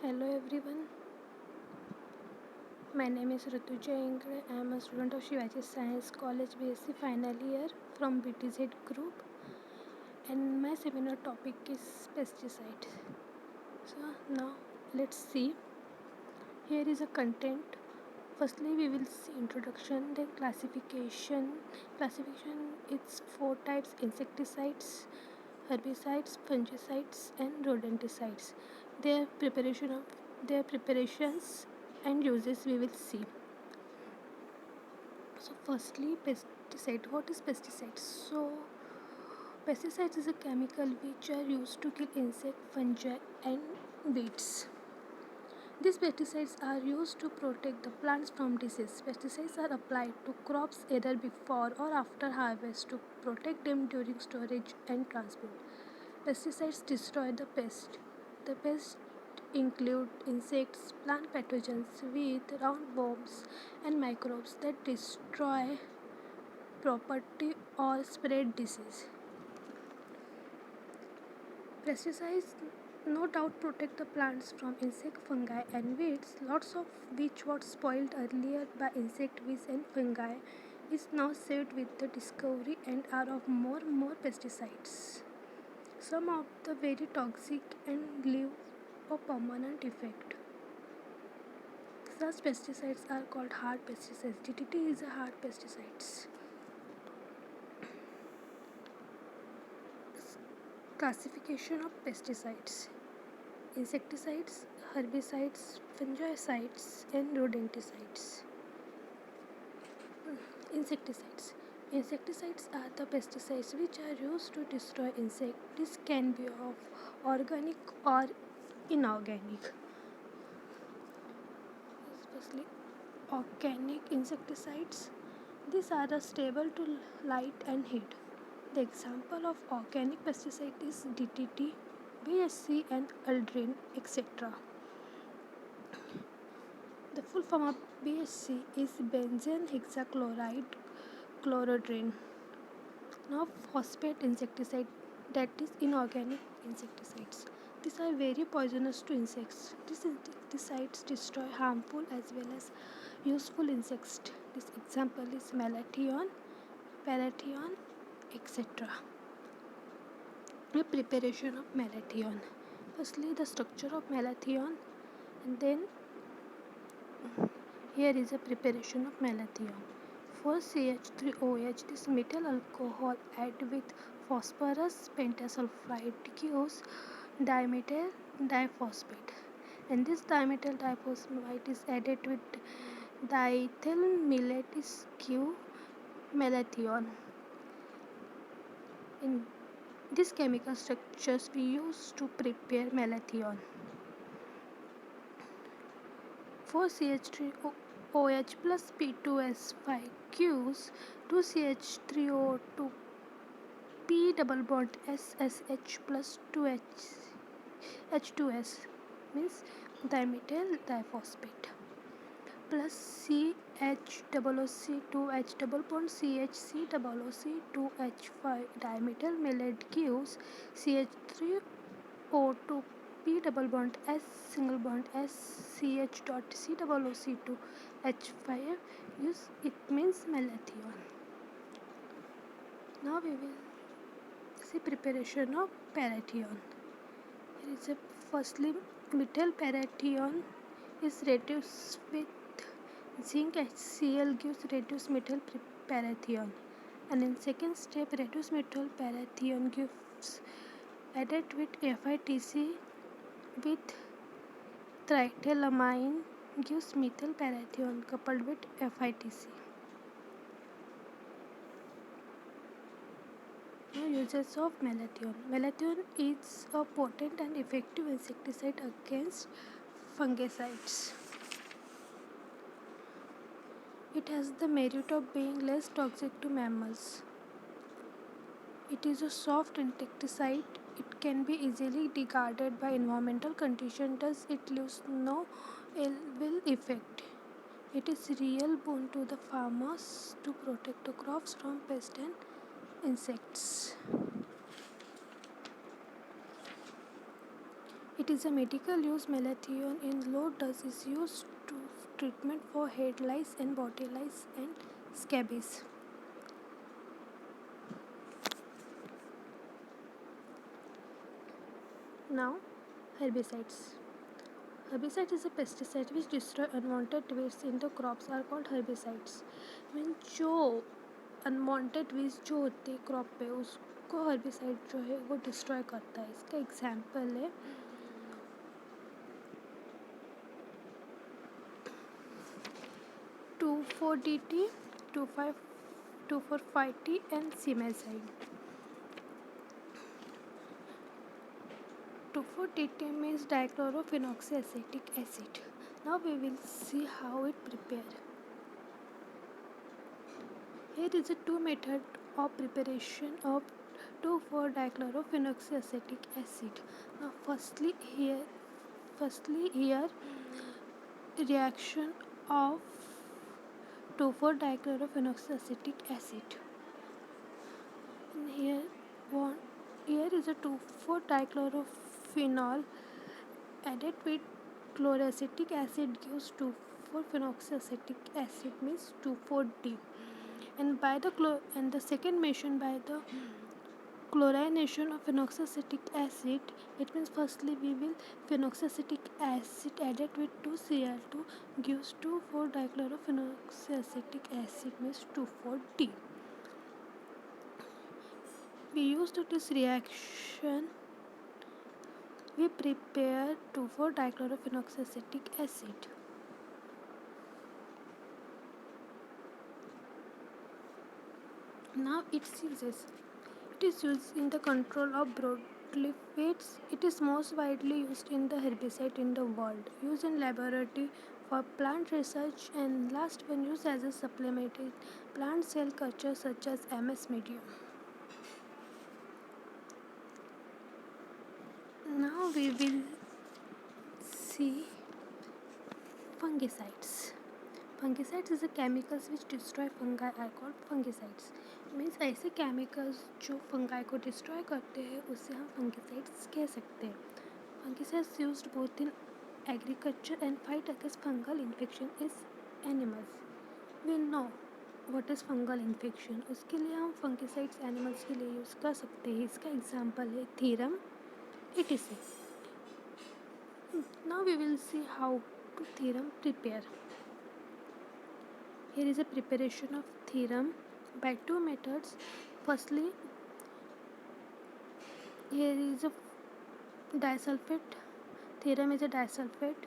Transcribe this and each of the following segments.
Hello everyone, my name is Rituja Ingre. I am a student of Shivaji Science College BSc final year from BTZ group, and my seminar topic is pesticides. So now let's see. Here is a content. Firstly we will see introduction, then classification. Classification it's four types: insecticides, herbicides, fungicides and rodenticides. Their preparations and uses we will see. So firstly, pesticide. What is pesticides? So pesticides is a chemical which are used to kill insect, fungi and weeds. These pesticides are used to protect the plants from disease. Pesticides are applied to crops either before or after harvest to protect them during storage and transport. Pesticides destroy the pest. The pests include insects, plant pathogens with roundworms and microbes that destroy property or spread disease. Pesticides no doubt protect the plants from insect, fungi and weeds, lots of which was spoiled earlier by insect, weeds and fungi is now saved with the discovery and are of more pesticides. Some of the very toxic and leave a permanent effect. Such pesticides are called hard pesticides. DDT is a hard pesticide. Classification of pesticides: insecticides, herbicides, fungicides, and rodenticides. Insecticides. Insecticides are the pesticides which are used to destroy insects. This can be of organic or inorganic. Especially organic insecticides. These are stable to light and heat. The example of organic pesticide is DDT, BSC and Aldrin, etc. The full form of BSC is benzene hexachloride chlorodrin. Now phosphate insecticide, that is inorganic insecticides. These are very poisonous to insects. These insecticides destroy harmful as well as useful insects. This example is malathion, parathion, etc. The preparation of malathion. Firstly, the structure of malathion, and then here is a preparation of malathion. For CH3OH, this methyl alcohol add with phosphorus pentasulfide gives dimethyl diphosphate, and this dimethyl diphosphate is added with diethyl millet is give malathion. In these chemical structures we use to prepare malathion. For CH3OH plus P2S5 gives 2CH3O2 P double bond SSH plus 2H2S means dimethyl diphosphate plus CH2H double bond CHCOOC2H5 dimethyl millet gives CH3O2 P double bond S single bond S CH dot COOC2 H5 use it means malathion. Now we will see preparation of parathion. Here is a firstly methyl parathion is reduced with zinc HCl gives reduced methyl parathion, and in second step reduced methyl parathion gives added with FITC with triethylamine gives methyl parathion coupled with FITC. Now uses of malathion. Malathion is a potent and effective insecticide against fungicides. It has the merit of being less toxic to mammals. It is a soft insecticide. It can be easily discarded by environmental conditions, thus it leaves no ill effect. It is real boon to the farmers to protect the crops from pests and insects. It is a medical use. Malathion in low dose is used to treatment for head lice and body lice and scabies. Now, herbicides. Herbicide is a pesticide which destroy unwanted weeds in the crops are called herbicides. Mean जो unwanted weeds जो होते हैं crop पे उसको herbicide जो है वो destroy करता है. इसका एग्जाम्पल है 2,4-DT, 2,4,5-T and Simazide. 2,4-DT means dichlorophenoxyacetic acid. Now we will see how it prepared. Here is a two method of preparation of 2,4-dichlorophenoxyacetic acid. Now firstly here reaction of 2,4-dichlorophenoxyacetic acid. And here is a 2,4-dichlorophenol added with chloroacetic acid gives 2,4-phenoxyacetic acid means 2,4-D. And the second mention by the chlorination of phenoxyacetic acid, it means firstly we will phenoxyacetic acid added with 2Cl2 gives 2,4-dichlorophenocyacetic acid means 2,4-D. We used this reaction, we prepare 2,4-dichlorophenocyacetic acid. Now its uses. It is used in the control of broadleaf weeds. It is most widely used in the herbicide in the world. Used in laboratory for plant research and last one used as a supplement in plant cell culture such as MS medium. Now we will see fungicides. Fungicides is a chemicals which destroy fungi are called fungicides. Means ऐसे chemicals जो fungi को destroy करते हैं उसे हम fungicides कह सकते हैं. Fungicides used both in agriculture and fight against fungal infection is animals. We know what is fungal infection. उसके लिए हम फंगिसाइड्स एनिमल्स के लिए यूज़ कर सकते हैं. इसका एग्जाम्पल है theorem etc. Now we will see how to Therum prepare. Here is a preparation of Therum by two methods. Firstly, here is a disulfate. Therum is a disulfate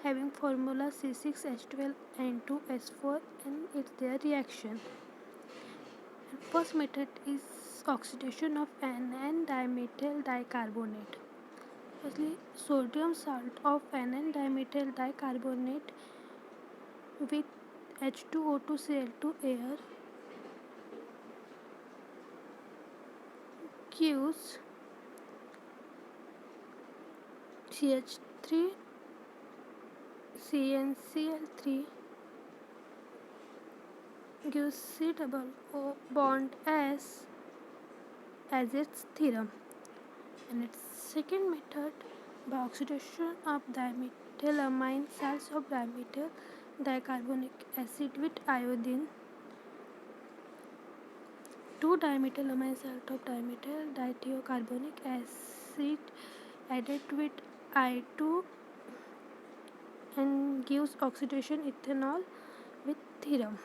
having formula C6H12N2S4 and it's their reaction. And first method is oxidation of NN-dimethyl dicarbonate. Firstly, sodium salt of NN-dimethyl dicarbonate with H2O2Cl2 air gives CH3 CnCl3 gives C double O bond as its theorem. And its second method by oxidation of dimethylamine salts of dimethyl dicarbonic acid with iodine. 2-dimethylamine salt of dimethyl dithiocarbonic acid added with I2 and gives oxidation ethanol with theorem.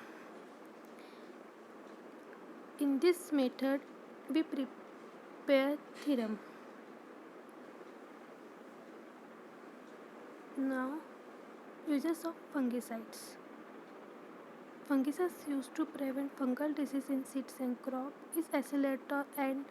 In this method we prepare theorem. Now, uses of fungicides. Fungicides used to prevent fungal disease in seeds and crop is accelerator and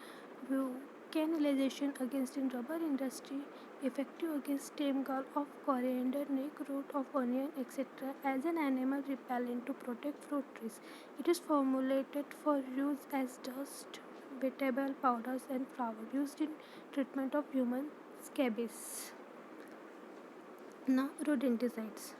vulcanization against in rubber industry, effective against stem gall of coriander, neck root of onion, etc. as an animal repellent to protect fruit trees. It is formulated for use as dust, vegetable powders and flour used in treatment of human scabies. Now, rodenticides.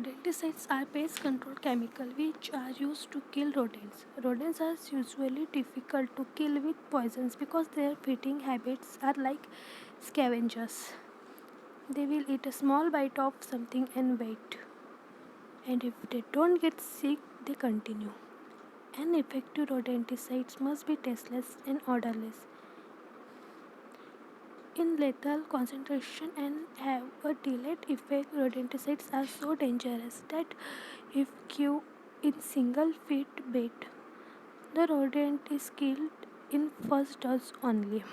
Rodenticides are pest control chemicals which are used to kill rodents. Rodents are usually difficult to kill with poisons because their feeding habits are like scavengers. They will eat a small bite of something and wait. And if they don't get sick, they continue. An effective rodenticide must be tasteless and odorless in lethal concentration and have a delayed effect. Rodenticides are so dangerous that if given in single feed bait, the rodent is killed in first dose only.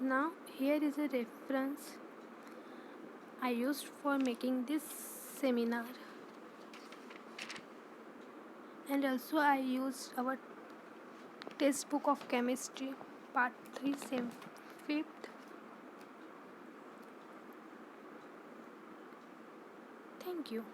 Now here is a reference I used for making this seminar, and also I used our textbook of chemistry part 3 same 5th. Thank you.